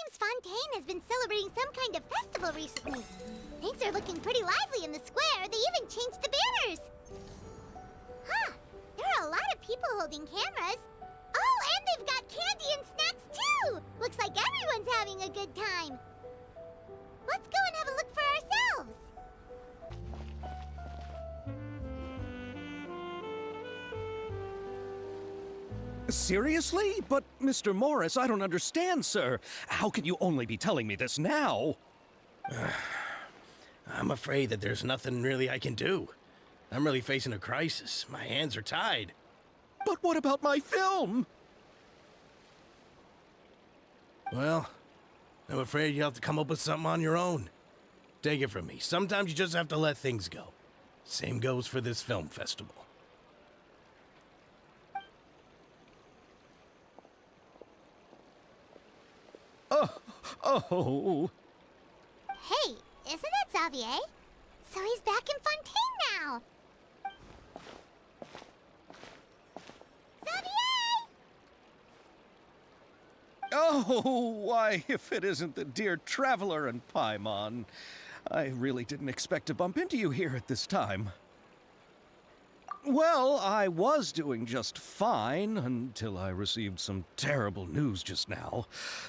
seems Fontaine has been celebrating some kind of festival recently. Things are looking pretty lively in the square. They even changed the banners. Huh, there are a lot of people holding cameras. Oh, and they've got candy and snacks too! Looks like everyone's having a good time. Let's go and have a look for ourselves. Seriously? But, Mr. Morris, I don't understand, sir. How can you only be telling me this now? I'm afraid that there's nothing really I can do. I'm really facing a crisis. My hands are tied. But what about my film? Well, I'm afraid you'll have to come up with something on your own. Take it from me. Sometimes you just have to let things go. Same goes for this film festival. Oh. Hey, isn't that Xavier? So he's back in Fontaine now. Xavier! Oh, why, if it isn't the dear Traveler and Paimon. I really didn't expect to bump into you here at this time. Well, I was doing just fine until I received some terrible news just now.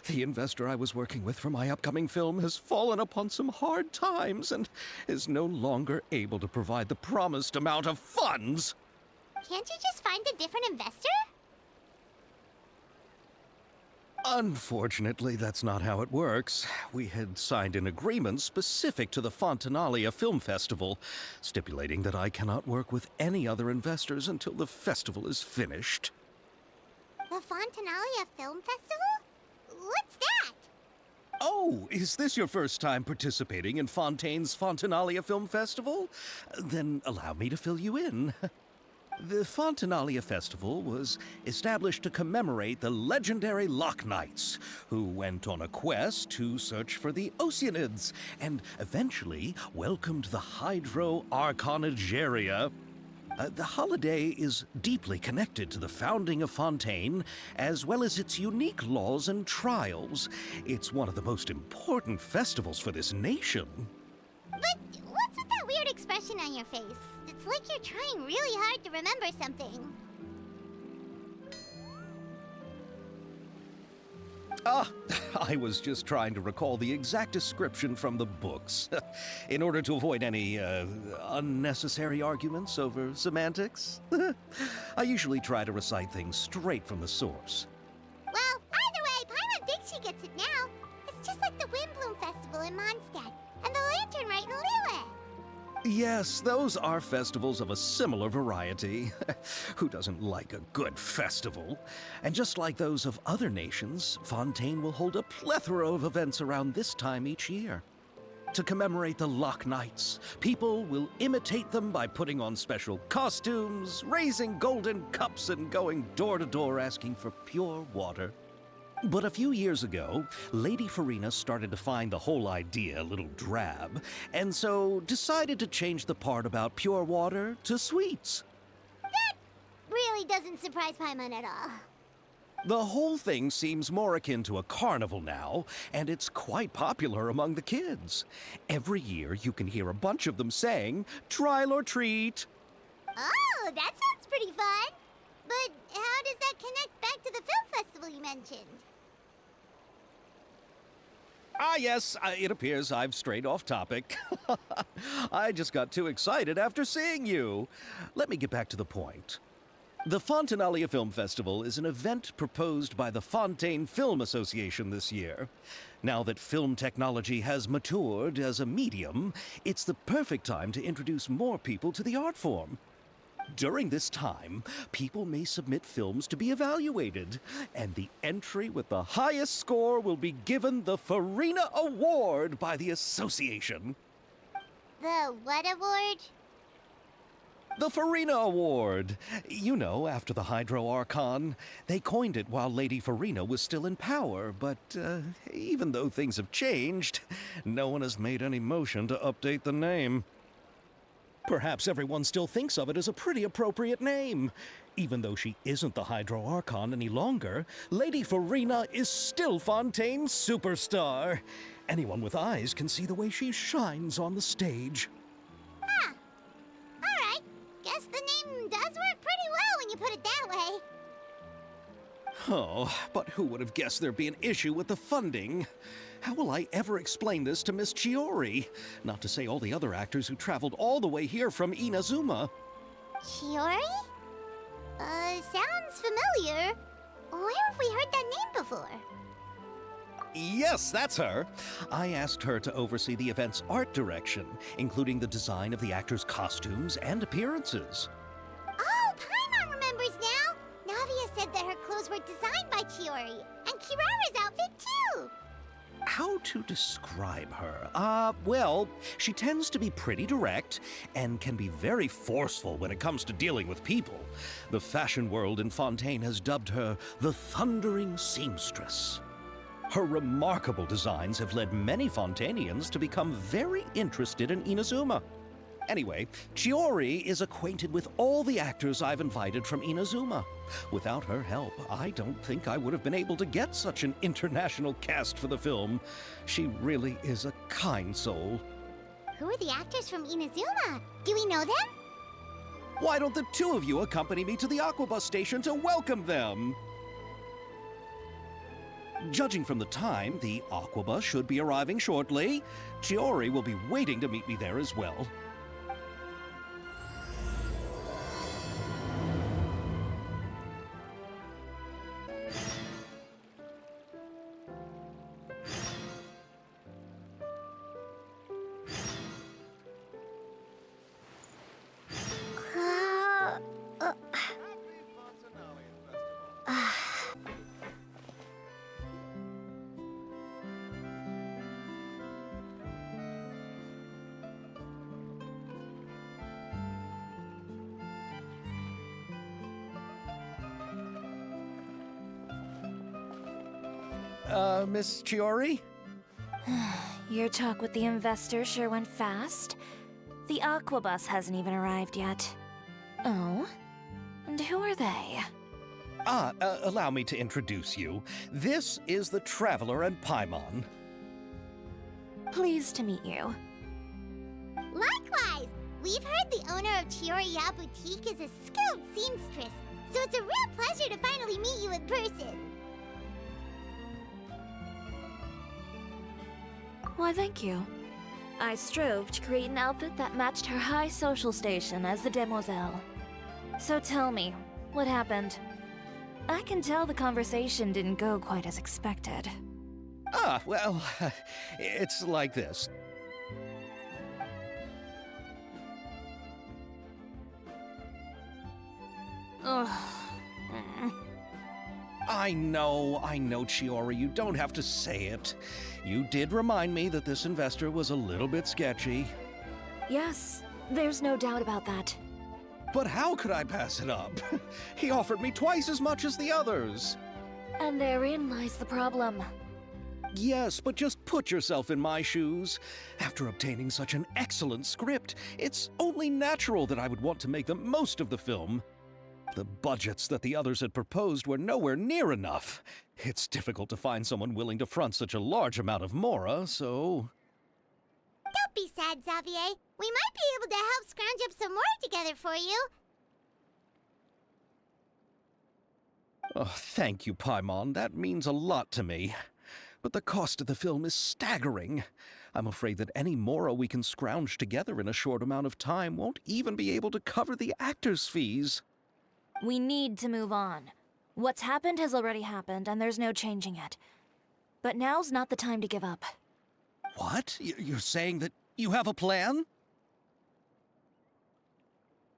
The investor I was working with for my upcoming film has fallen upon some hard times and is no longer able to provide the promised amount of funds. Can't you just find a different investor? Unfortunately, that's not how it works. We had signed an agreement specific to the Fontanalia Film Festival, stipulating that I cannot work with any other investors until the festival is finished. The Fontanalia Film Festival? What's that? Oh, is this your first time participating in Fontaine's Fontanalia Film Festival? Then allow me to fill you in. The Fontanalia Festival was established to commemorate the legendary Loch Knights, who went on a quest to search for the Oceanids and eventually welcomed the Hydro Arconageria. The holiday is deeply connected to the founding of Fontaine, as well as its unique laws and trials. It's one of the most important festivals for this nation. But what's with that weird expression on your face? It's like you're trying really hard to remember something. I was just trying to recall the exact description from the books, in order to avoid any unnecessary arguments over semantics. I usually try to recite things straight from the source. Well, either way, Paimon thinks she gets it now. It's just like the Windbloom Festival in Mondstadt, and the Lantern Rite in Lille. Yes, those are festivals of a similar variety. Who doesn't like a good festival? And just like those of other nations, Fontaine will hold a plethora of events around this time each year. To commemorate the Loch Knights, people will imitate them by putting on special costumes, raising golden cups, and going door to door asking for pure water. But a few years ago, Lady Farina started to find the whole idea a little drab, and so decided to change the part about pure water to sweets. That really doesn't surprise Paimon at all. The whole thing seems more akin to a carnival now, and it's quite popular among the kids. Every year you can hear a bunch of them saying, "Trial or treat." Oh, that sounds pretty fun. But how does that connect back to the film festival you mentioned? Yes, it appears I've strayed off topic. I just got too excited after seeing you. Let me get back to the point. The Fontanalia Film Festival is an event proposed by the Fontaine Film Association this year. Now that film technology has matured as a medium, it's the perfect time to introduce more people to the art form. During this time, people may submit films to be evaluated, and the entry with the highest score will be given the Farina Award by the association. The what award? The Farina Award. You know, after the Hydro Archon. They coined it while Lady Farina was still in power, but even though things have changed, no one has made any motion to update the name. Perhaps everyone still thinks of it as a pretty appropriate name. Even though she isn't the Hydro Archon any longer, Lady Farina is still Fontaine's superstar. Anyone with eyes can see the way she shines on the stage. Huh. Alright. Guess the name does work pretty well when you put it that way. Oh, but who would have guessed there'd be an issue with the funding? How will I ever explain this to Miss Chiori? Not to say all the other actors who traveled all the way here from Inazuma. Chiori? Sounds familiar. Where have we heard that name before? Yes, that's her. I asked her to oversee the event's art direction, including the design of the actors' costumes and appearances. Oh, Paimon remembers now! Navia said that her clothes were designed by Chiori, and Kirara's outfit too! How to describe her? Well, she tends to be pretty direct and can be very forceful when it comes to dealing with people. The fashion world in Fontaine has dubbed her the Thundering Seamstress. Her remarkable designs have led many Fontainians to become very interested in Inazuma. Anyway, Chiori is acquainted with all the actors I've invited from Inazuma. Without her help, I don't think I would have been able to get such an international cast for the film. She really is a kind soul. Who are the actors from Inazuma? Do we know them? Why don't the two of you accompany me to the Aquabus station to welcome them? Judging from the time, the Aquabus should be arriving shortly. Chiori will be waiting to meet me there as well. Miss Chiori? Your talk with the investor sure went fast. The Aquabus hasn't even arrived yet. Oh? And who are they? Allow me to introduce you. This is the Traveler and Paimon. Pleased to meet you. Likewise! We've heard the owner of Chioriya Boutique is a skilled seamstress, so it's a real pleasure to finally meet you in person. Why, thank you. I strove to create an outfit that matched her high social station as the demoiselle. So tell me, what happened? I can tell the conversation didn't go quite as expected. Well, it's like this. Ugh. I know, Chiori, you don't have to say it. You did remind me that this investor was a little bit sketchy. Yes, there's no doubt about that. But how could I pass it up? He offered me twice as much as the others. And therein lies the problem. Yes, but just put yourself in my shoes. After obtaining such an excellent script, it's only natural that I would want to make the most of the film. The budgets that the others had proposed were nowhere near enough. It's difficult to find someone willing to front such a large amount of mora, so... Don't be sad, Xavier. We might be able to help scrounge up some more together for you. Oh, thank you, Paimon. That means a lot to me. But the cost of the film is staggering. I'm afraid that any mora we can scrounge together in a short amount of time won't even be able to cover the actors' fees. We need to move on. What's happened has already happened, and there's no changing it. But now's not the time to give up. What? You're saying that you have a plan?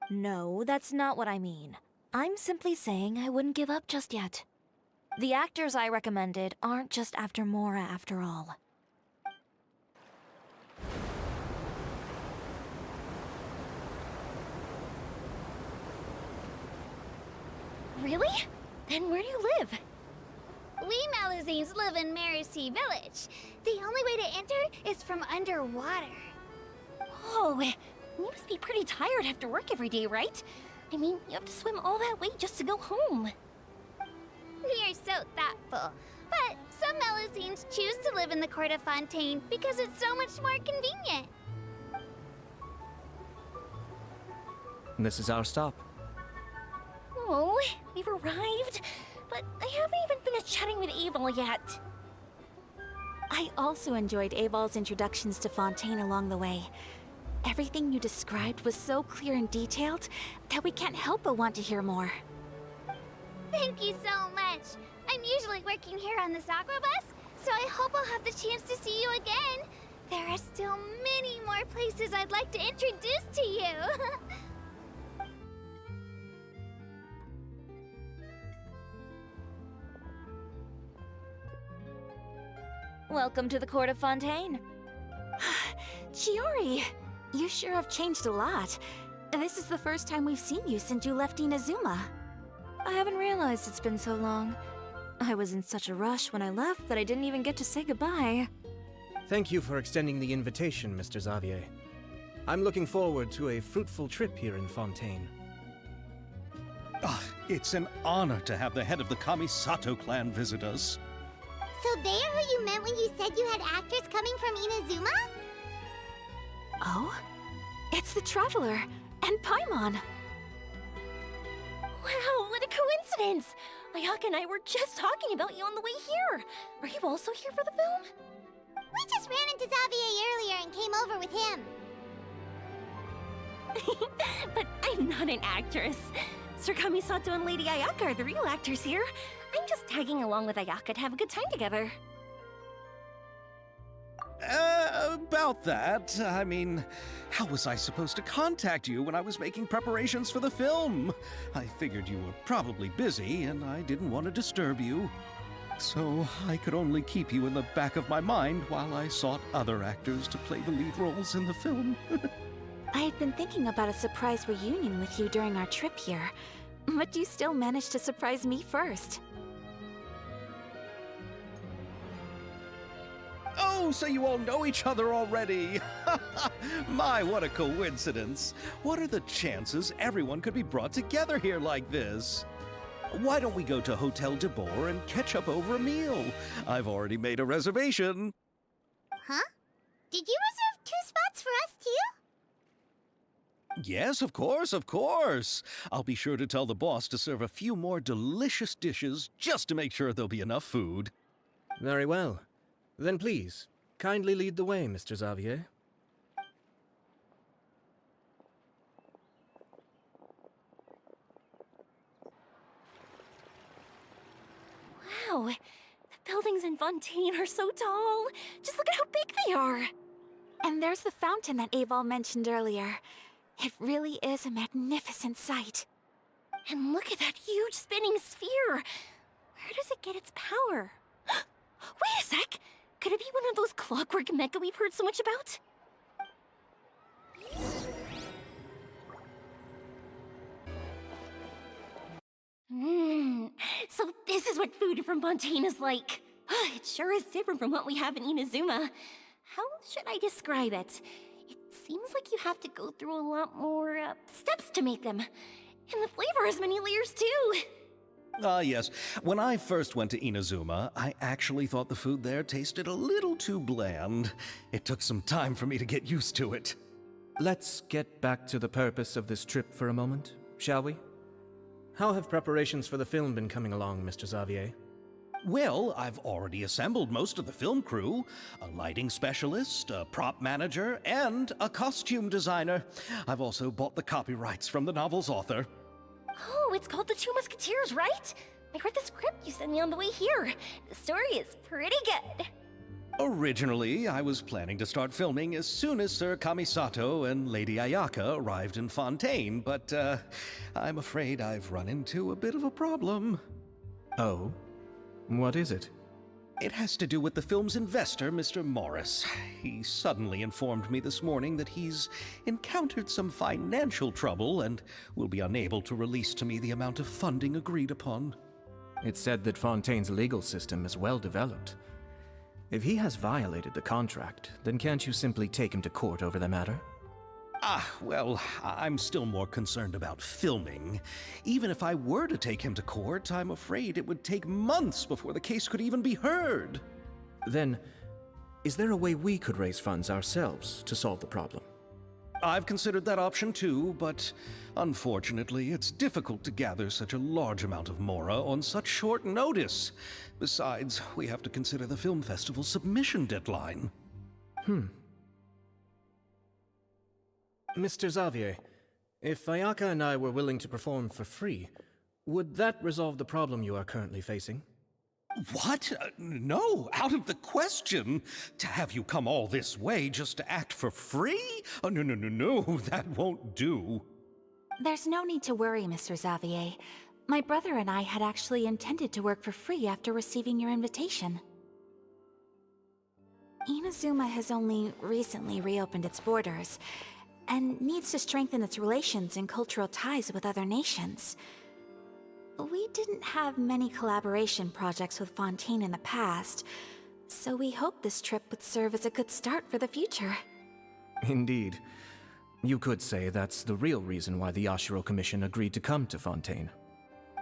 No, that's not what I mean. I'm simply saying I wouldn't give up just yet. The actors I recommended aren't just after Mora after all. Really? Then where do you live? We Malazines live in Marcy Village. The only way to enter is from underwater. Oh, You must be pretty tired after work every day, right? I mean, you have to swim all that way just to go home. We are so thoughtful. But some Melusines choose to live in the court of Fontaine because it's so much more convenient. This is our stop. Oh, we've arrived. But I haven't even finished chatting with Aval yet. I also enjoyed Aval's introductions to Fontaine along the way. Everything you described was so clear and detailed that we can't help but want to hear more. Thank you so much. I'm usually working here on the Sakura bus, so I hope I'll have the chance to see you again. There are still many more places I'd like to introduce to you. Welcome to the court of Fontaine. Chiori, you sure have changed a lot. This is the first time we've seen you since you left Inazuma. I haven't realized it's been so long. I was in such a rush when I left that I didn't even get to say goodbye. Thank you for extending the invitation, Mr. Xavier. I'm looking forward to a fruitful trip here in Fontaine. Ah, it's an honor to have the head of the Kamisato clan visit us. So they are who you meant when you said you had actors coming from Inazuma? Oh? It's the Traveler and Paimon. Wow, what a coincidence! Ayaka and I were just talking about you on the way here. Are you also here for the film? We just ran into Xavier earlier and came over with him. But I'm not an actress. Sir Kamisato and Lady Ayaka are the real actors here. I'm just tagging along with Ayaka to have a good time together. About that, I mean, how was I supposed to contact you when I was making preparations for the film? I figured you were probably busy, and I didn't want to disturb you. So I could only keep you in the back of my mind while I sought other actors to play the lead roles in the film. I had been thinking about a surprise reunion with you during our trip here, but you still managed to surprise me first. Oh, so you all know each other already! My, what a coincidence! What are the chances everyone could be brought together here like this? Why don't we go to Hotel de Boer and catch up over a meal? I've already made a reservation. Huh? Did you reserve 2 spots for us too? Yes, of course, of course. I'll be sure to tell the boss to serve a few more delicious dishes just to make sure there'll be enough food. Very well. Then please, kindly lead the way, Mr. Xavier. Wow, the buildings in Fontaine are so tall. Just look at how big they are. And there's the fountain that Aval mentioned earlier. It really is a magnificent sight. And look at that huge spinning sphere. Where does it get its power? Wait a sec! Could it be one of those clockwork mecha we've heard so much about? So this is what food from Fontaine is like. It sure is different from what we have in Inazuma. How should I describe it? It seems like you have to go through a lot more steps to make them. And the flavor has many layers too. Ah, yes. When I first went to Inazuma, I actually thought the food there tasted a little too bland. It took some time for me to get used to it. Let's get back to the purpose of this trip for a moment, shall we? How have preparations for the film been coming along, Mr. Xavier? Well, I've already assembled most of the film crew. A lighting specialist, a prop manager, and a costume designer. I've also bought the copyrights from the novel's author. Oh, it's called The Two Musketeers, right? I read the script you sent me on the way here. The story is pretty good. Originally, I was planning to start filming as soon as Sir Kamisato and Lady Ayaka arrived in Fontaine, but I'm afraid I've run into a bit of a problem. Oh? What is it? It has to do with the film's investor, Mr. Morris. He suddenly informed me this morning that he's encountered some financial trouble and will be unable to release to me the amount of funding agreed upon. It's said that Fontaine's legal system is well developed. If he has violated the contract, then can't you simply take him to court over the matter? Well, I'm still more concerned about filming. Even if I were to take him to court, I'm afraid it would take months before the case could even be heard. Then, is there a way we could raise funds ourselves to solve the problem? I've considered that option too, but unfortunately, it's difficult to gather such a large amount of mora on such short notice. Besides, we have to consider the film festival's submission deadline. Mr. Xavier, if Ayaka and I were willing to perform for free, would that resolve the problem you are currently facing? What? No, out of the question. To have you come all this way just to act for free? Oh, no, that won't do. There's no need to worry, Mr. Xavier. My brother and I had actually intended to work for free after receiving your invitation. Inazuma has only recently reopened its borders, and needs to strengthen its relations and cultural ties with other nations. We didn't have many collaboration projects with Fontaine in the past, so we hoped this trip would serve as a good start for the future. Indeed. You could say that's the real reason why the Yashiro Commission agreed to come to Fontaine.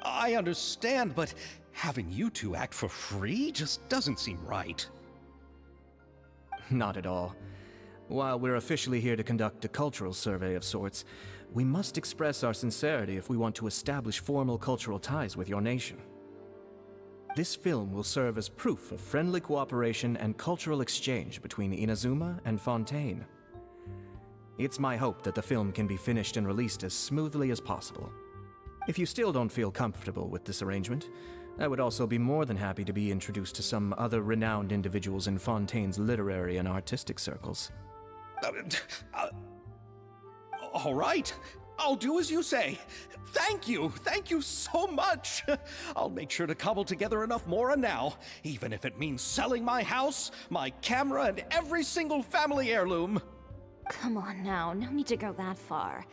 I understand, but having you two act for free just doesn't seem right. Not at all. While we're officially here to conduct a cultural survey of sorts, we must express our sincerity if we want to establish formal cultural ties with your nation. This film will serve as proof of friendly cooperation and cultural exchange between Inazuma and Fontaine. It's my hope that the film can be finished and released as smoothly as possible. If you still don't feel comfortable with this arrangement, I would also be more than happy to be introduced to some other renowned individuals in Fontaine's literary and artistic circles. All right, I'll do as you say. Thank you so much. I'll make sure to cobble together enough mora now, even if it means selling my house, my camera, and every single family heirloom. Come on now, no need to go that far.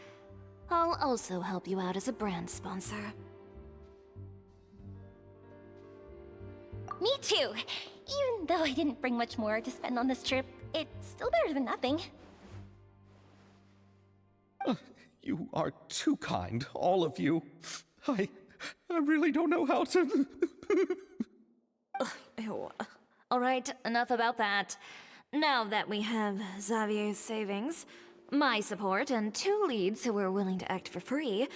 I'll also help you out as a brand sponsor. Me too! Even though I didn't bring much more to spend on this trip, it's still better than nothing. You are too kind, all of you. I really don't know how to... Ew. Alright, enough about that. Now that we have Xavier's savings, my support, and 2 leads who are willing to act for free,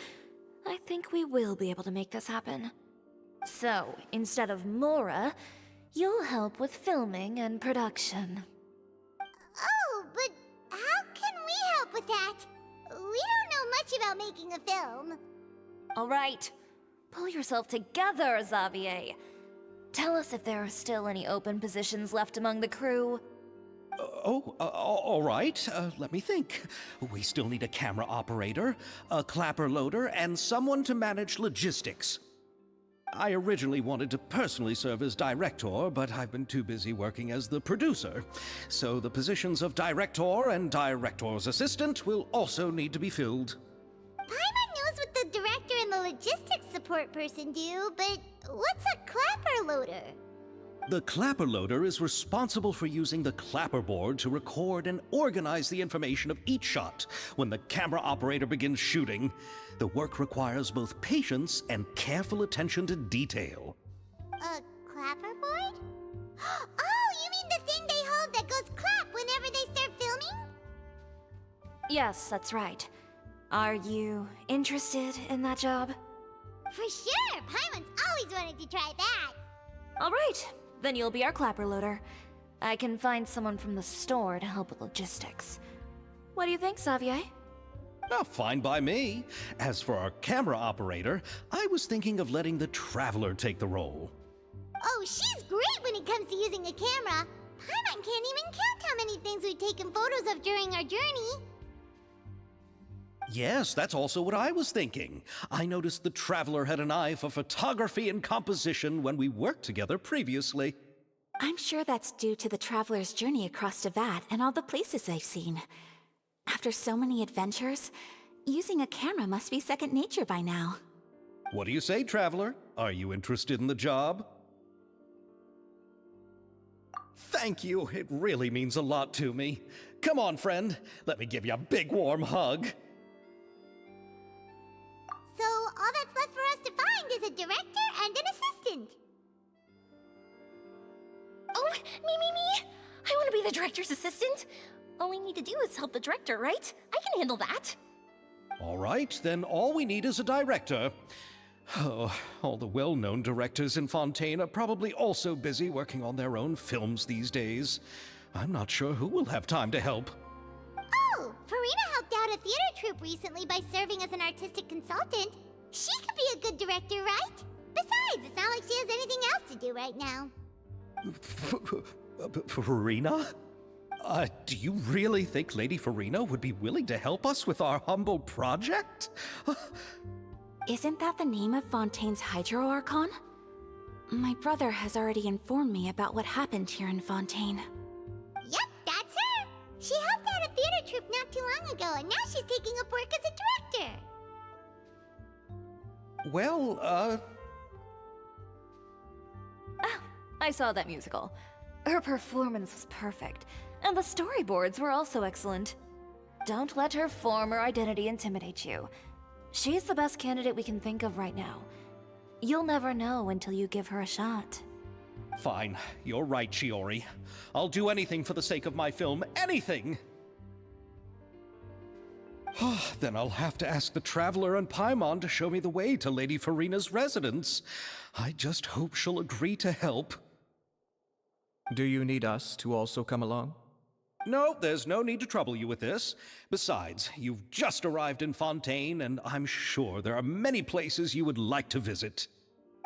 I think we will be able to make this happen. So, instead of Mora, you'll help with filming and production. Oh, but how can we help with that? We don't know much about making a film. Alright, pull yourself together, Xavier. Tell us if there are still any open positions left among the crew. All right. Let me think. We still need a camera operator, a clapper loader, and someone to manage logistics. I originally wanted to personally serve as director, but I've been too busy working as the producer. So the positions of director and director's assistant will also need to be filled. Paimon knows what the director and the logistics support person do, but what's a clapper loader? The clapper loader is responsible for using the clapper board to record and organize the information of each shot when the camera operator begins shooting. The work requires both patience and careful attention to detail. A clapper board? Oh, you mean the thing they hold that goes clap whenever they start filming? Yes, that's right. Are you interested in that job? For sure! Paimon's always wanted to try that. Alright, then you'll be our clapper loader. I can find someone from the store to help with logistics. What do you think, Xavier? Oh, fine by me. As for our camera operator, I was thinking of letting the Traveler take the role. Oh, she's great when it comes to using a camera. Paimon can't even count how many things we've taken photos of during our journey. Yes, that's also what I was thinking. I noticed the Traveler had an eye for photography and composition when we worked together previously. I'm sure that's due to the Traveler's journey across Devat and all the places they've seen. After so many adventures, using a camera must be second nature by now. What do you say, Traveler? Are you interested in the job? Thank you. It really means a lot to me. Come on, friend. Let me give you a big warm hug. So all that's left for us to find is a director and an assistant. Oh, me! I want to be the director's assistant. All we need to do is help the director, right? I can handle that. All right, then all we need is a director. Oh, all the well-known directors in Fontaine are probably also busy working on their own films these days. I'm not sure who will have time to help. Oh, Farina helped out a theater troupe recently by serving as an artistic consultant. She could be a good director, right? Besides, it's not like she has anything else to do right now. Farina? Do you really think Lady Farina would be willing to help us with our humble project? Isn't that the name of Fontaine's Hydro Archon? My brother has already informed me about what happened here in Fontaine. Yep, that's her. She helped out a theater troupe not too long ago, and now she's taking up work as a director. Well, I saw that musical. Her performance was perfect, and the storyboards were also excellent. Don't let her former identity intimidate you. She's the best candidate we can think of right now. You'll never know until you give her a shot. fine. You're right, Shiori. I'll do anything for the sake of my film. Anything! Then I'll have to ask the Traveler and Paimon to show me the way to Lady Farina's residence. I just hope she'll agree to help. Do you need us to also come along? No, there's no need to trouble you with this. Besides, you've just arrived in Fontaine, and I'm sure there are many places you would like to visit.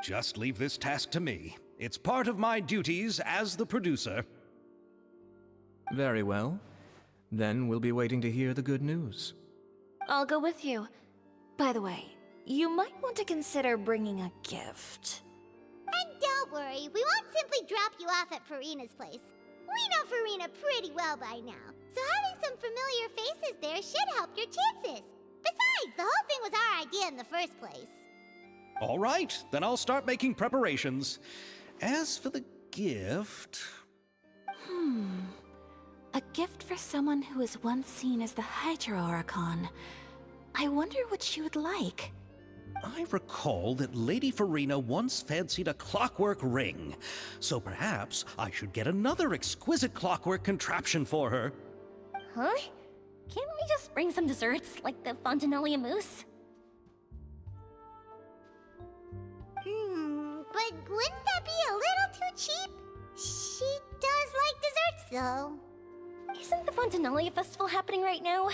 Just leave this task to me. It's part of my duties as the producer. Very well. Then we'll be waiting to hear the good news. I'll go with you. By the way, you might want to consider bringing a gift. And don't worry, we won't simply drop you off at Farina's place. We know Farina pretty well by now, so having some familiar faces there should help your chances. Besides, the whole thing was our idea in the first place. All right, then I'll start making preparations. As for the gift... A gift for someone who was once seen as the Hydro Archon. I wonder what she would like. I recall that Lady Farina once fancied a clockwork ring, so perhaps I should get another exquisite clockwork contraption for her. Huh? Can't we just bring some desserts, like the Fontinalia mousse? But wouldn't that be a little too cheap? She does like desserts, though. Isn't the Fontinalia festival happening right now?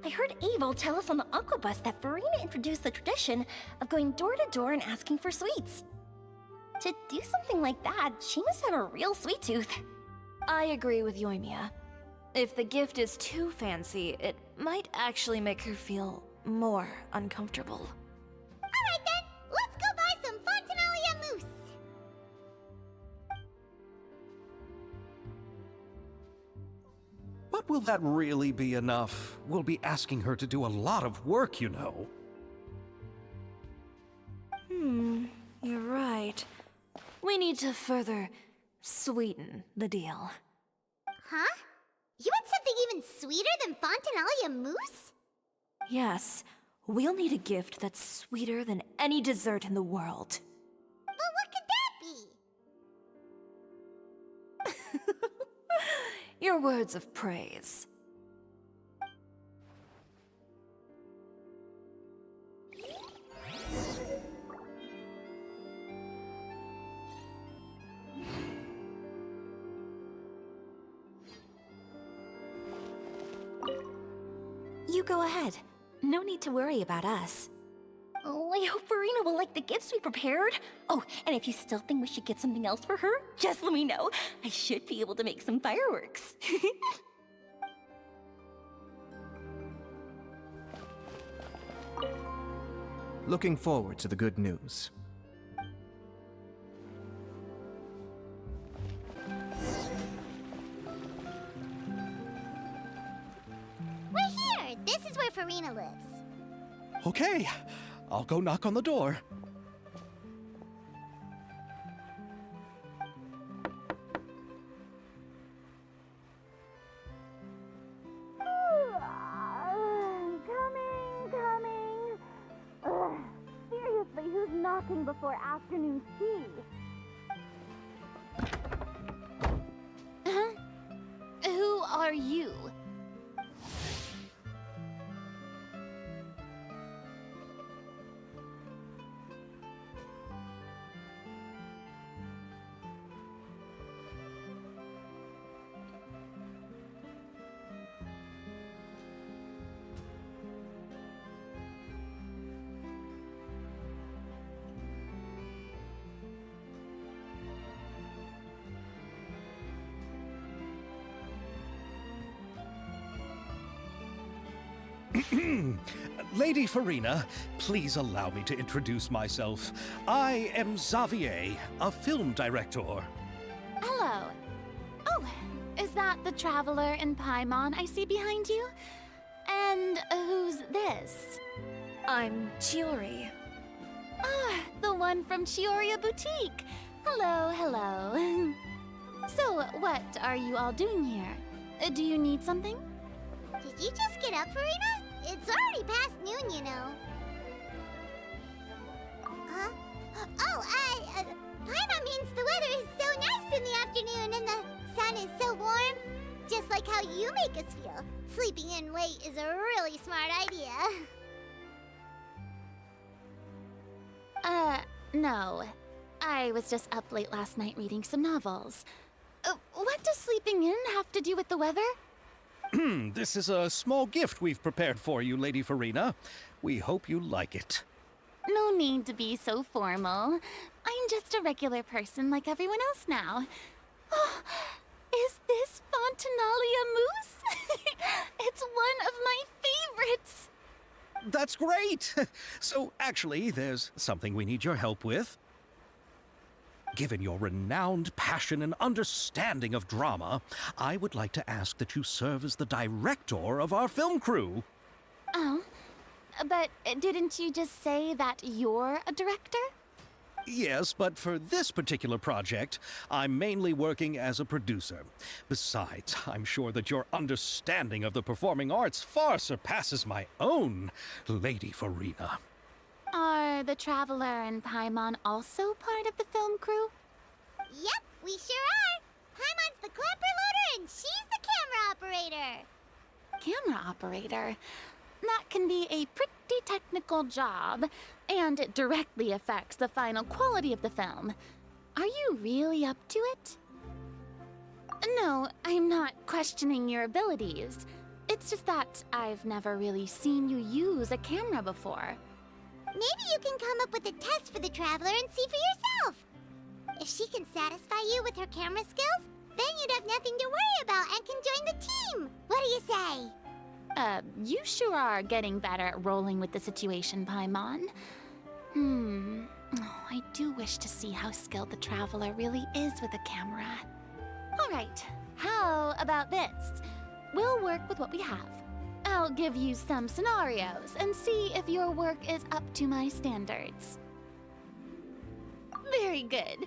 I heard Abel tell us on the Aquabus that Farina introduced the tradition of going door to door and asking for sweets. To do something like that, she must have a real sweet tooth. I agree with Yoimiya. If the gift is too fancy, it might actually make her feel more uncomfortable. Alright then, let's go buy some Fontinalia mousse. But will that really be enough? We'll be asking her to do a lot of work, you know. You're right. We need to further sweeten the deal. Huh? You want something even sweeter than Fontinalia mousse? Yes, we'll need a gift that's sweeter than any dessert in the world. But what could that be? Your words of praise. You go ahead. No need to worry about us. Oh, I hope Farina will like the gifts we prepared. Oh, and if you still think we should get something else for her, just let me know. I should be able to make some fireworks. Looking forward to the good news. We're here. This is where Farina lives. Okay, I'll go knock on the door. before afternoon tea. Huh? Who are you? Lady Farina, please allow me to introduce myself. I am Xavier, a film director. Hello. Oh, is that the traveler in Paimon I see behind you? And who's this? I'm Chiori. Ah, the one from Chioria Boutique. Hello, hello. So, what are you all doing here? Do you need something? Did you just get up, Farina? It's already past noon, you know. Huh? Oh, Paimon means the weather is so nice in the afternoon and the sun is so warm. Just like how you make us feel. Sleeping in late is a really smart idea. No. I was just up late last night reading some novels. What does sleeping in have to do with the weather? This is a small gift we've prepared for you, Lady Farina. We hope you like it. No need to be so formal. I'm just a regular person like everyone else now. Oh, is this Fontinalia mousse? It's one of my favorites. That's great! So, actually, there's something we need your help with. Given your renowned passion and understanding of drama, I would like to ask that you serve as the director of our film crew. Oh, but didn't you just say that you're a director? Yes, but for this particular project, I'm mainly working as a producer. Besides, I'm sure that your understanding of the performing arts far surpasses my own, Lady Farina. Are the Traveler and Paimon also part of the film crew? Yep, we sure are. Paimon's the clapper loader and she's the camera operator. Camera operator? That can be a pretty technical job, and it directly affects the final quality of the film. Are you really up to it? No, I'm not questioning your abilities. It's just that I've never really seen you use a camera before. Maybe you can come up with a test for the Traveler and see for yourself. If she can satisfy you with her camera skills, then you'd have nothing to worry about and can join the team. What do you say? You sure are getting better at rolling with the situation, Paimon. Oh, I do wish to see how skilled the Traveler really is with a camera. Alright, how about this? We'll work with what we have. I'll give you some scenarios and see if your work is up to my standards. Very good.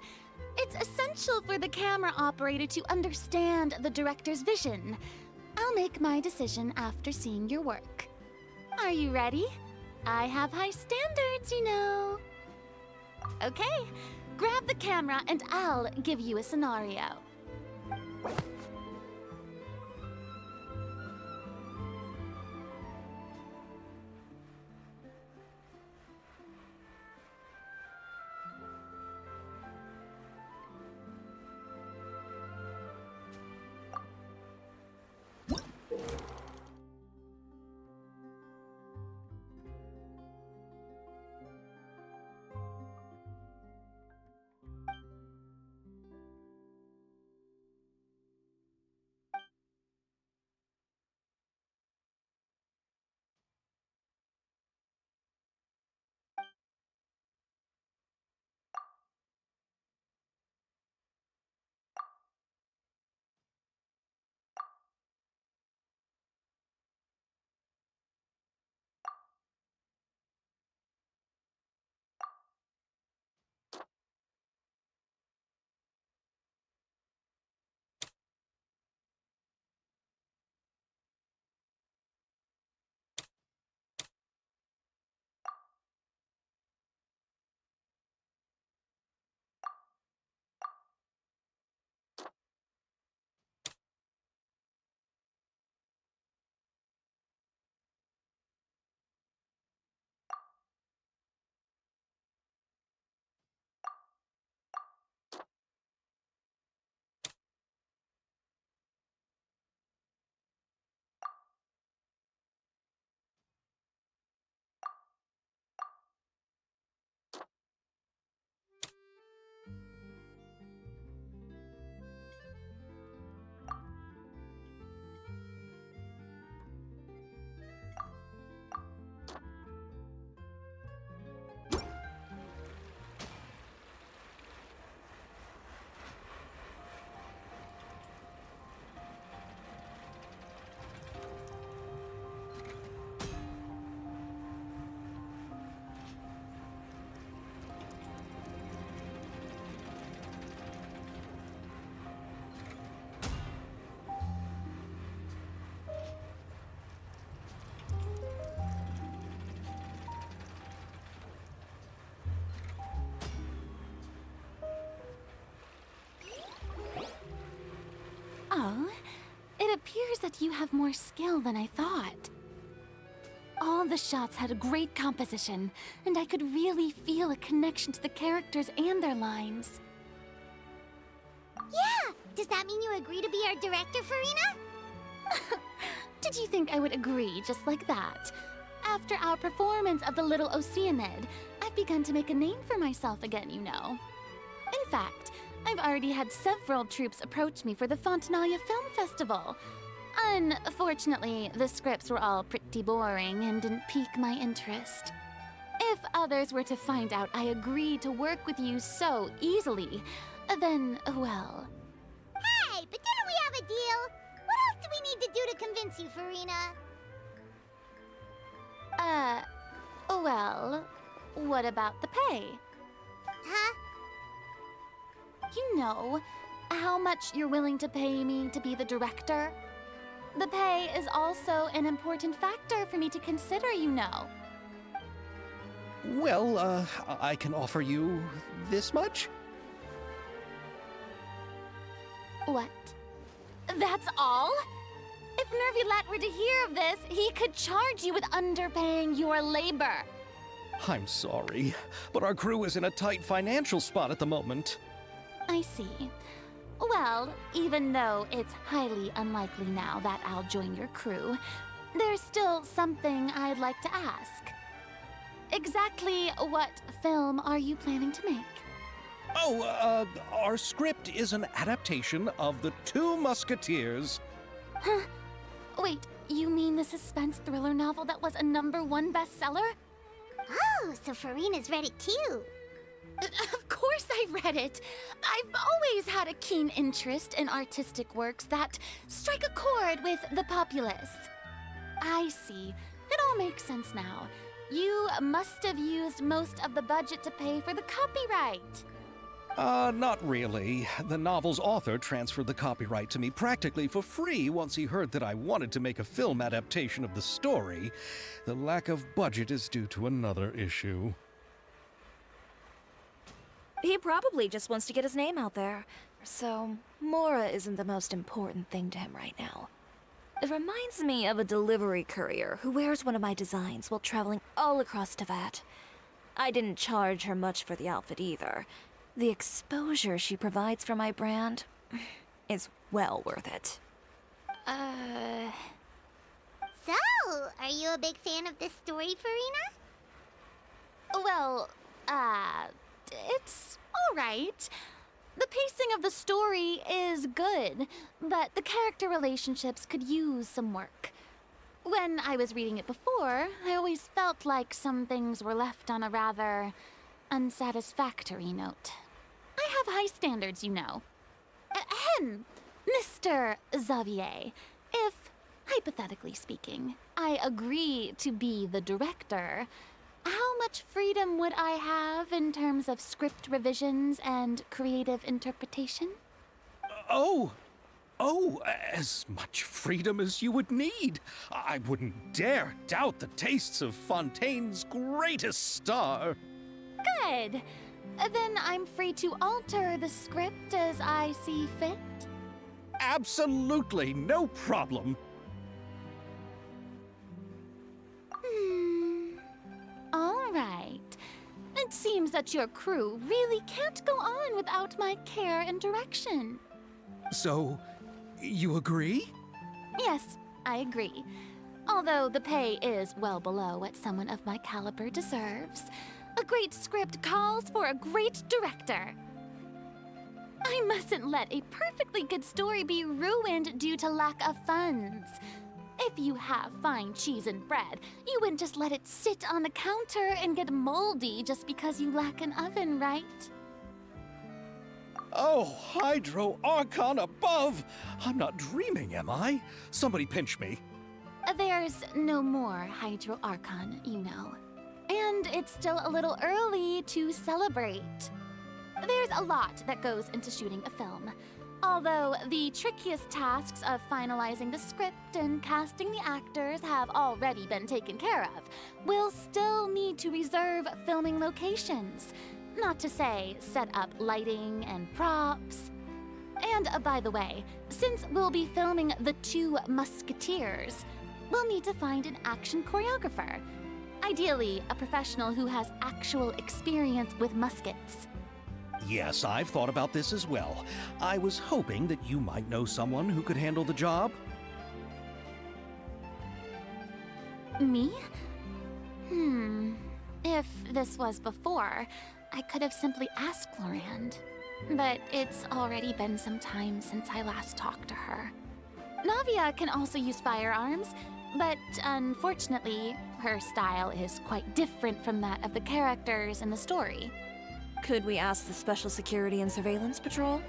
It's essential for the camera operator to understand the director's vision. I'll make my decision after seeing your work. Are you ready? I have high standards, you know. Okay, grab the camera and I'll give you a scenario. that you have more skill than I thought. All the shots had a great composition, and I could really feel a connection to the characters and their lines. Yeah! Does that mean you agree to be our director, Farina? Did you think I would agree just like that? After our performance of The Little Oceanid, I've begun to make a name for myself again, you know. In fact, I've already had several troops approach me for the Fontanalia Film Festival. Unfortunately, the scripts were all pretty boring and didn't pique my interest. If others were to find out I agreed to work with you so easily, then, well... Hey, but didn't we have a deal? What else do we need to do to convince you, Farina? Well, what about the pay? Huh? You know, how much you're willing to pay me to be the director? The pay is also an important factor for me to consider, you know. Well, I can offer you this much? What? That's all? If Nervilat were to hear of this, he could charge you with underpaying your labor. I'm sorry, but our crew is in a tight financial spot at the moment. I see. Well, even though it's highly unlikely now that I'll join your crew, there's still something I'd like to ask. Exactly what film are you planning to make? Oh, our script is an adaptation of The Two Musketeers. Huh? Wait, you mean the suspense thriller novel that was a #1 bestseller? Oh, so Farina's read it too. Of course I read it. I've always had a keen interest in artistic works that strike a chord with the populace. I see. It all makes sense now. You must have used most of the budget to pay for the copyright. Not really. The novel's author transferred the copyright to me practically for free once he heard that I wanted to make a film adaptation of the story. The lack of budget is due to another issue. He probably just wants to get his name out there. So, Mora isn't the most important thing to him right now. It reminds me of a delivery courier who wears one of my designs while traveling all across Teyvat. I didn't charge her much for the outfit either. The exposure she provides for my brand is well worth it. So, are you a big fan of this story, Farina? Well, it's alright. The pacing of the story is good, but the character relationships could use some work. When I was reading it before, I always felt like some things were left on a rather unsatisfactory note. I have high standards, you know. Ahem, Mr. Xavier, if, hypothetically speaking, I agree to be the director, how much freedom would I have in terms of script revisions and creative interpretation? Oh, as much freedom as you would need. I wouldn't dare doubt the tastes of Fontaine's greatest star. Good. Then I'm free to alter the script as I see fit. Absolutely, no problem. All right. It seems that your crew really can't go on without my care and direction. So, you agree? Yes, I agree. Although the pay is well below what someone of my caliber deserves. A great script calls for a great director. I mustn't let a perfectly good story be ruined due to lack of funds. If you have fine cheese and bread, you wouldn't just let it sit on the counter and get moldy just because you lack an oven, right? Oh, Hydro Archon above! I'm not dreaming, am I? Somebody pinch me. There's no more Hydro Archon, you know. And it's still a little early to celebrate. There's a lot that goes into shooting a film. Although the trickiest tasks of finalizing the script and casting the actors have already been taken care of, we'll still need to reserve filming locations. Not to say set up lighting and props. And by the way, since we'll be filming The Two Musketeers, we'll need to find an action choreographer. Ideally, a professional who has actual experience with muskets. Yes, I've thought about this as well. I was hoping that you might know someone who could handle the job. Me? If this was before, I could have simply asked Florand. But it's already been some time since I last talked to her. Navia can also use firearms, but unfortunately, her style is quite different from that of the characters in the story. Could we ask the Special Security and Surveillance Patrol?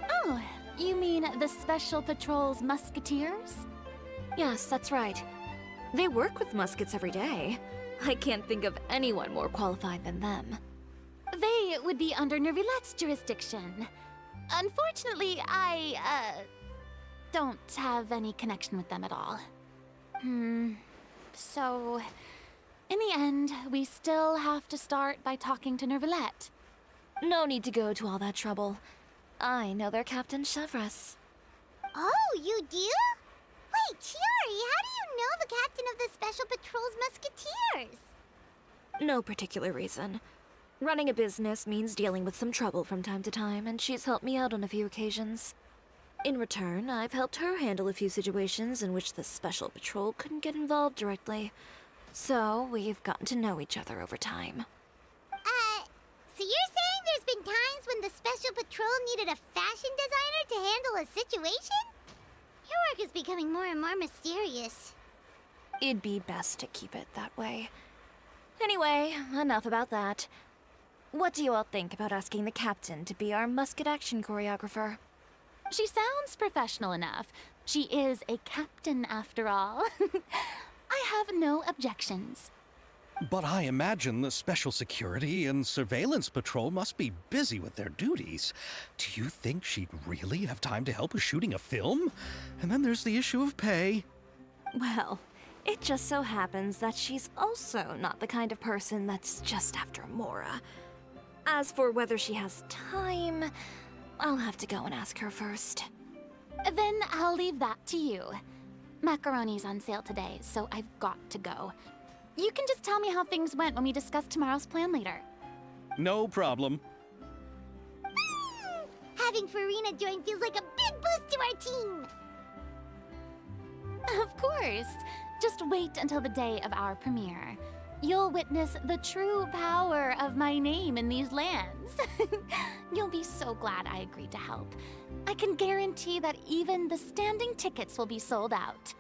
Oh, you mean the Special Patrol's Musketeers? Yes, that's right. They work with muskets every day. I can't think of anyone more qualified than them. They would be under Nervilette's jurisdiction. Unfortunately, I, don't have any connection with them at all. So, in the end, we still have to start by talking to Nervilette. No need to go to all that trouble. I know their Captain Chevres. Oh, you do? Wait, Chiori, how do you know the captain of the Special Patrol's Musketeers? No particular reason. Running a business means dealing with some trouble from time to time, and she's helped me out on a few occasions. In return, I've helped her handle a few situations in which the Special Patrol couldn't get involved directly. So, we've gotten to know each other over time. So you're saying there's been times when the Special Patrol needed a fashion designer to handle a situation? Your work is becoming more and more mysterious. It'd be best to keep it that way. Anyway, enough about that. What do you all think about asking the captain to be our musket action choreographer? She sounds professional enough. She is a captain, after all. I have no objections. But I imagine the Special Security and Surveillance Patrol must be busy with their duties. Do you think she'd really have time to help with shooting a film? And then there's the issue of pay. Well, it just so happens that she's also not the kind of person that's just after Mora. As for whether she has time, I'll have to go and ask her first. Then I'll leave that to you. Macaroni's on sale today, so I've got to go. You can just tell me how things went when we discuss tomorrow's plan later. No problem. Having Farina join feels like a big boost to our team. Of course. Just wait until the day of our premiere. You'll witness the true power of my name in these lands. You'll be so glad I agreed to help. I can guarantee that even the standing tickets will be sold out.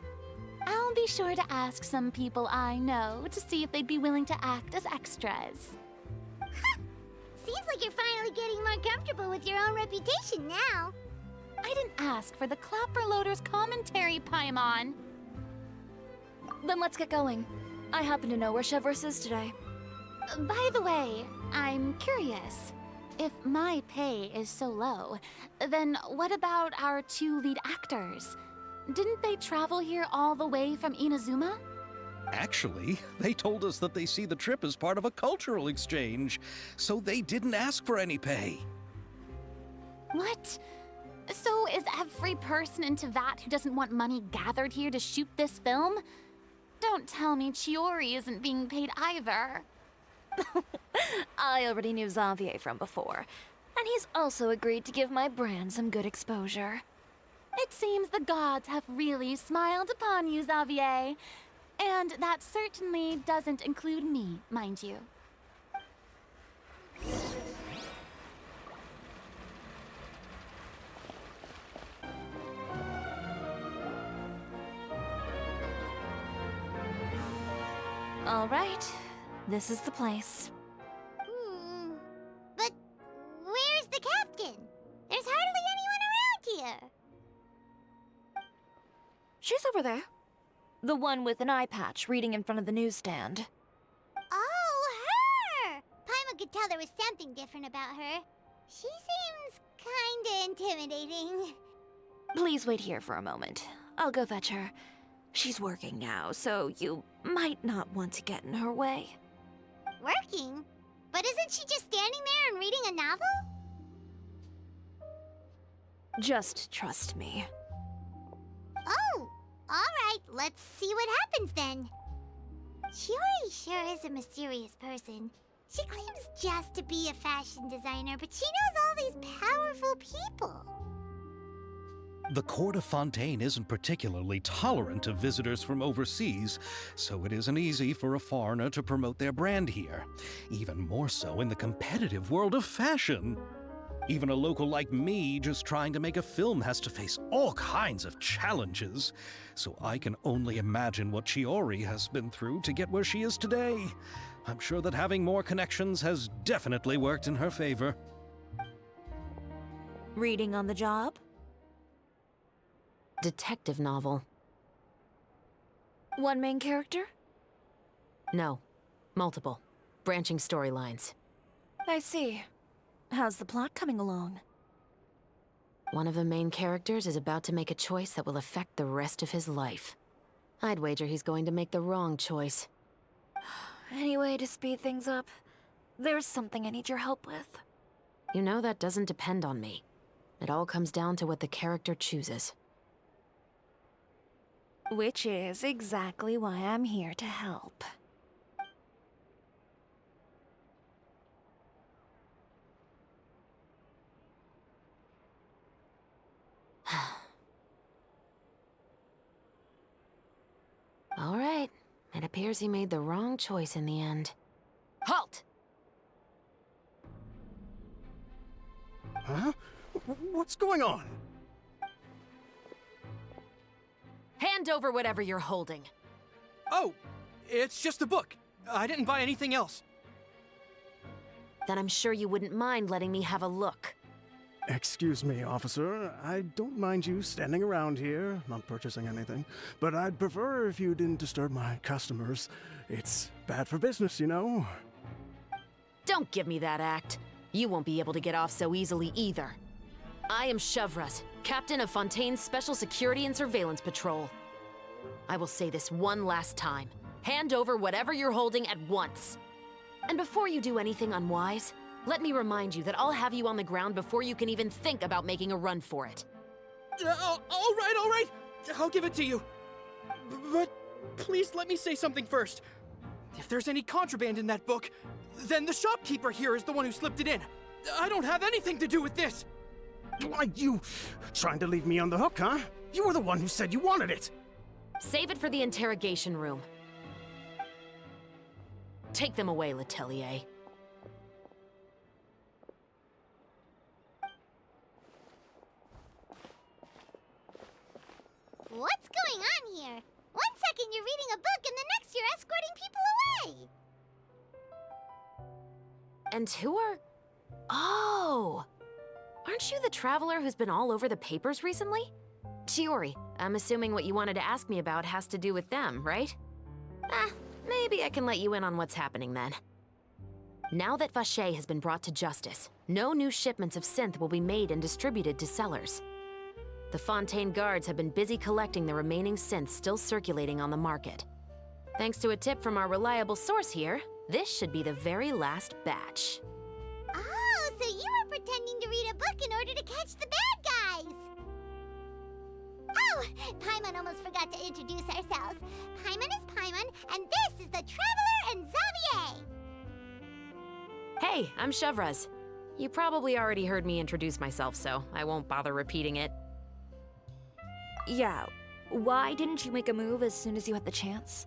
I'll be sure to ask some people I know to see if they'd be willing to act as extras. Seems like you're finally getting more comfortable with your own reputation now. I didn't ask for the Clapper Loader's commentary, Paimon. Then let's get going. I happen to know where Chevres is today. By the way, I'm curious. If my pay is so low, then what about our two lead actors? Didn't they travel here all the way from Inazuma? Actually, they told us that they see the trip as part of a cultural exchange, so they didn't ask for any pay. What? So is every person in Tevat who doesn't want money gathered here to shoot this film? Don't tell me Chiori isn't being paid either. I already knew Xavier from before, and he's also agreed to give my brand some good exposure. It seems the gods have really smiled upon you, Xavier. And that certainly doesn't include me, mind you. All right, this is the place. But where's the captain? There's hardly anyone around here. She's over there. The one with an eye patch reading in front of the newsstand. Oh, her! Paimon could tell there was something different about her. She seems kinda intimidating. Please wait here for a moment. I'll go fetch her. She's working now, so you might not want to get in her way. Working? But isn't she just standing there and reading a novel? Just trust me. Oh, alright, let's see what happens then. Shiori sure is a mysterious person. She claims just to be a fashion designer, but she knows all these powerful people. The court of Fontaine isn't particularly tolerant of visitors from overseas, so it isn't easy for a foreigner to promote their brand here. Even more so in the competitive world of fashion. Even a local like me just trying to make a film has to face all kinds of challenges. So I can only imagine what Shiori has been through to get where she is today. I'm sure that having more connections has definitely worked in her favor. Reading on the job? Detective novel. One main character? No. Multiple. Branching storylines. I see. How's the plot coming along? One of the main characters is about to make a choice that will affect the rest of his life. I'd wager he's going to make the wrong choice. Any way to speed things up? There's something I need your help with. You know that doesn't depend on me. It all comes down to what the character chooses. Which is exactly why I'm here to help. All right. It appears he made the wrong choice in the end. Halt! Huh? What's going on? Hand over whatever you're holding. Oh, it's just a book. I didn't buy anything else. Then I'm sure you wouldn't mind letting me have a look. Excuse me, officer. I don't mind you standing around here, not purchasing anything, but I'd prefer if you didn't disturb my customers. It's bad for business, you know? Don't give me that act. You won't be able to get off so easily either. I am Shavras, captain of Fontaine's Special Security and Surveillance Patrol. I will say this one last time. Hand over whatever you're holding at once. And before you do anything unwise, let me remind you that I'll have you on the ground before you can even think about making a run for it. All right. I'll give it to you. But please let me say something first. If there's any contraband in that book, then the shopkeeper here is the one who slipped it in. I don't have anything to do with this. Why, you trying to leave me on the hook, huh? You were the one who said you wanted it. Save it for the interrogation room. Take them away, Letelier. What's going on here? One second you're reading a book and the next you're escorting people away. And who are... Oh! Aren't you the traveler who's been all over the papers recently? Shiori, I'm assuming what you wanted to ask me about has to do with them, right? Maybe I can let you in on what's happening then. Now that Vacher has been brought to justice, no new shipments of synth will be made and distributed to sellers. The Fontaine guards have been busy collecting the remaining synths still circulating on the market. Thanks to a tip from our reliable source here, this should be the very last batch. Oh, so you were pretending to read a book in order to catch the bad guys. Oh, Paimon almost forgot to introduce ourselves. Paimon is Paimon, and this is the Traveler and Xavier. Hey, I'm Shavras. You probably already heard me introduce myself, so I won't bother repeating it. Yeah, why didn't you make a move as soon as you had the chance?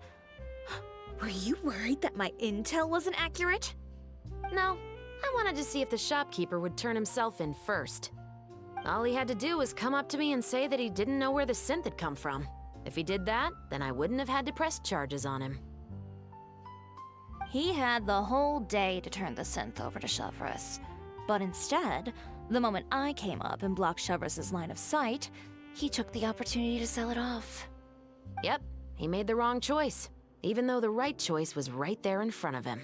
Were you worried that my intel wasn't accurate? No, I wanted to see if the shopkeeper would turn himself in first. All he had to do was come up to me and say that he didn't know where the synth had come from. If he did that, then I wouldn't have had to press charges on him. He had the whole day to turn the synth over to Shavras. But instead, the moment I came up and blocked Shavras' line of sight, he took the opportunity to sell it off. Yep, he made the wrong choice, even though the right choice was right there in front of him.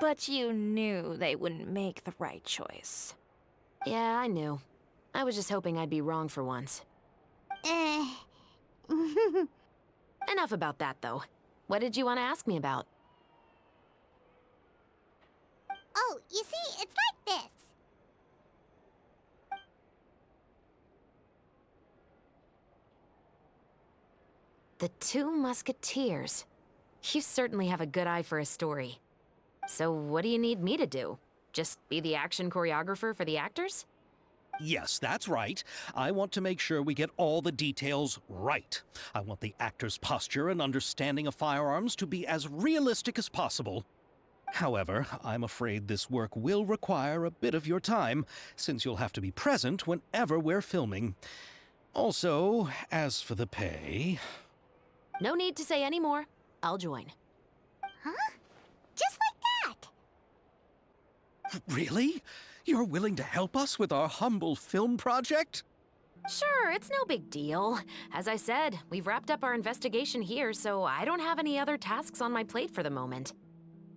But you knew they wouldn't make the right choice. Yeah, I knew. I was just hoping I'd be wrong for once. Enough about that, though. What did you want to ask me about? Oh, you see, it's like this. The Two Musketeers. You certainly have a good eye for a story. So what do you need me to do? Just be the action choreographer for the actors? Yes, that's right. I want to make sure we get all the details right. I want the actor's posture and understanding of firearms to be as realistic as possible. However, I'm afraid this work will require a bit of your time, since you'll have to be present whenever we're filming. Also, as for the pay... No need to say any more. I'll join. Huh? Just like that? Really? You're willing to help us with our humble film project? Sure, it's no big deal. As I said, we've wrapped up our investigation here, so I don't have any other tasks on my plate for the moment.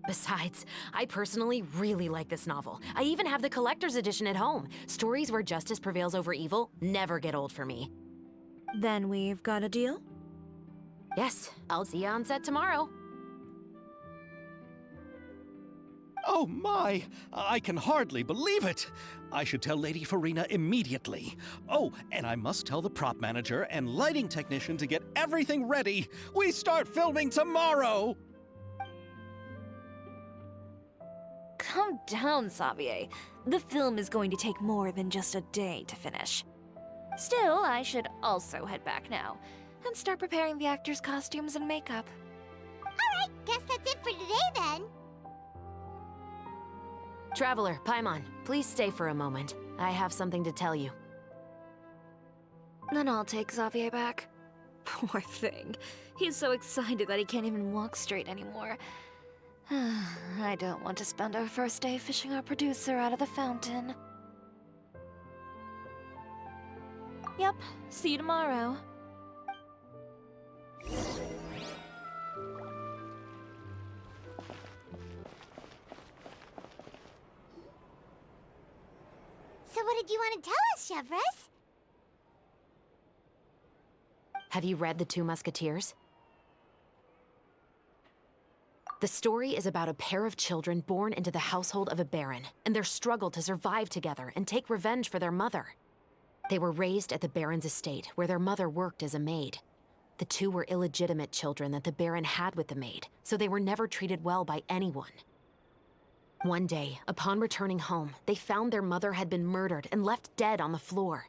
Besides, I personally really like this novel. I even have the collector's edition at home. Stories where justice prevails over evil never get old for me. Then we've got a deal? Yes, I'll see you on set tomorrow. Oh my! I can hardly believe it! I should tell Lady Farina immediately. Oh, and I must tell the prop manager and lighting technician to get everything ready. We start filming tomorrow! Calm down, Xavier. The film is going to take more than just a day to finish. Still, I should also head back now and start preparing the actors' costumes and makeup. Alright, guess that's it for today then. Traveler, Paimon, please stay for a moment. I have something to tell you. Then I'll take Xavier back. Poor thing. He's so excited that he can't even walk straight anymore. I don't want to spend our first day fishing our producer out of the fountain. Yep, see you tomorrow. So what did you want to tell us, Chevres? Have you read The Two Musketeers? The story is about a pair of children born into the household of a baron, and their struggle to survive together and take revenge for their mother. They were raised at the baron's estate, where their mother worked as a maid. The two were illegitimate children that the baron had with the maid, so they were never treated well by anyone. One day, upon returning home, they found their mother had been murdered and left dead on the floor.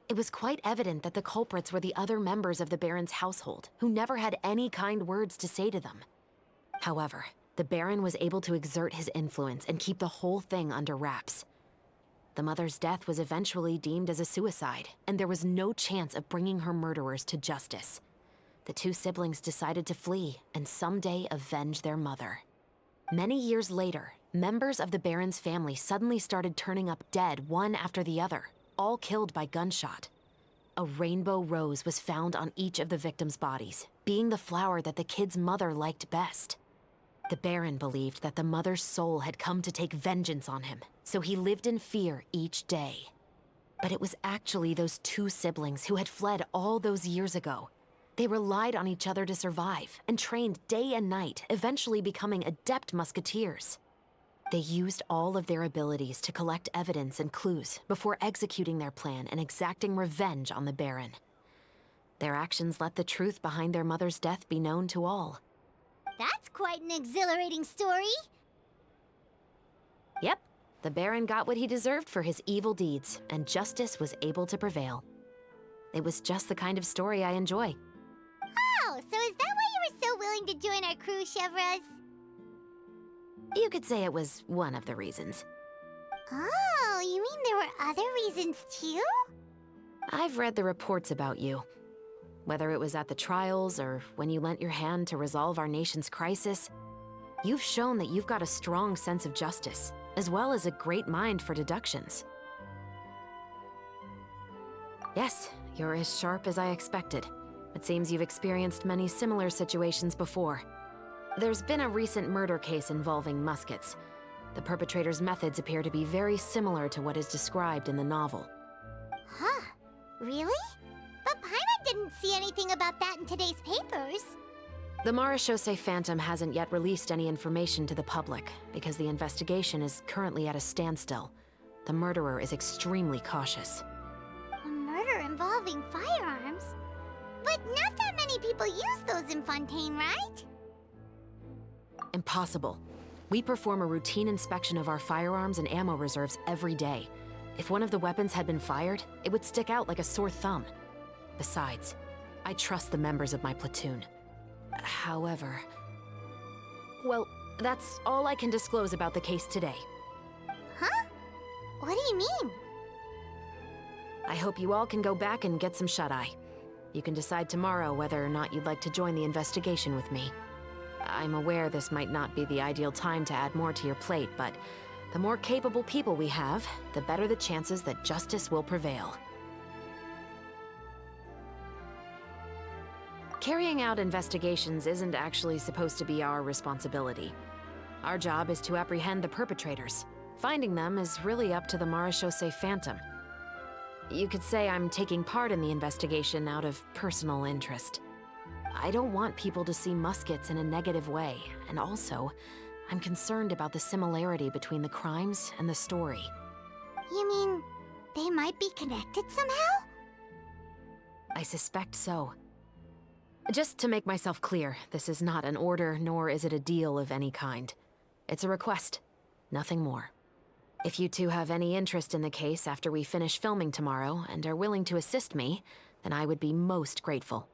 It was quite evident that the culprits were the other members of the baron's household, who never had any kind words to say to them. However, the baron was able to exert his influence and keep the whole thing under wraps. The mother's death was eventually deemed as a suicide, and there was no chance of bringing her murderers to justice. The two siblings decided to flee and someday avenge their mother. Many years later, members of the baron's family suddenly started turning up dead one after the other, all killed by gunshot. A rainbow rose was found on each of the victims' bodies, being the flower that the kid's mother liked best. The baron believed that the mother's soul had come to take vengeance on him, so he lived in fear each day. But it was actually those two siblings who had fled all those years ago. They relied on each other to survive and trained day and night, eventually becoming adept musketeers. They used all of their abilities to collect evidence and clues before executing their plan and exacting revenge on the baron. Their actions let the truth behind their mother's death be known to all. That's quite an exhilarating story. Yep, the baron got what he deserved for his evil deeds, and justice was able to prevail. It was just the kind of story I enjoy. Oh, so is that why you were so willing to join our crew, Chevres? You could say it was one of the reasons. Oh, you mean there were other reasons too? I've read the reports about you. Whether it was at the trials or when you lent your hand to resolve our nation's crisis, you've shown that you've got a strong sense of justice, as well as a great mind for deductions. Yes, you're as sharp as I expected. It seems you've experienced many similar situations before. There's been a recent murder case involving Muskets. The perpetrator's methods appear to be very similar to what is described in the novel. Huh? Really? But Paimon didn't see anything about that in today's papers. The Marechaussee Phantom hasn't yet released any information to the public because the investigation is currently at a standstill. The murderer is extremely cautious. A murder involving firearms? But not that many people use those in Fontaine, right? Impossible. We perform a routine inspection of our firearms and ammo reserves every day. If one of the weapons had been fired, it would stick out like a sore thumb. Besides, I trust the members of my platoon. However... Well, that's all I can disclose about the case today. Huh? What do you mean? I hope you all can go back and get some shut-eye. You can decide tomorrow whether or not you'd like to join the investigation with me. I'm aware this might not be the ideal time to add more to your plate, but the more capable people we have, the better the chances that justice will prevail. Carrying out investigations isn't actually supposed to be our responsibility. Our job is to apprehend the perpetrators. Finding them is really up to the Marechaussee Phantom. You could say I'm taking part in the investigation out of personal interest. I don't want people to see Muskets in a negative way, and also, I'm concerned about the similarity between the crimes and the story. You mean they might be connected somehow? I suspect so. Just to make myself clear, this is not an order, nor is it a deal of any kind. It's a request, nothing more. If you two have any interest in the case after we finish filming tomorrow and are willing to assist me, then I would be most grateful.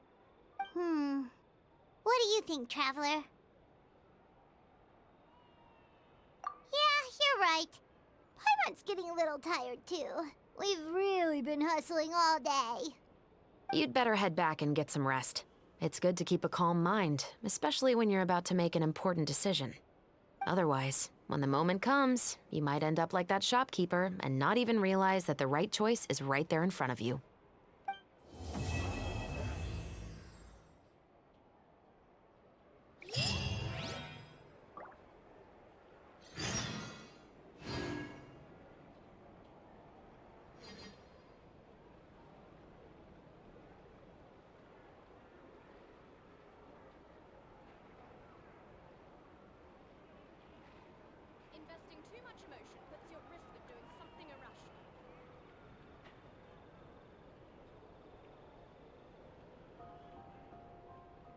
What do you think, Traveler? Yeah, you're right. Paimon's getting a little tired, too. We've really been hustling all day. You'd better head back and get some rest. It's good to keep a calm mind, especially when you're about to make an important decision. Otherwise, when the moment comes, you might end up like that shopkeeper and not even realize that the right choice is right there in front of you.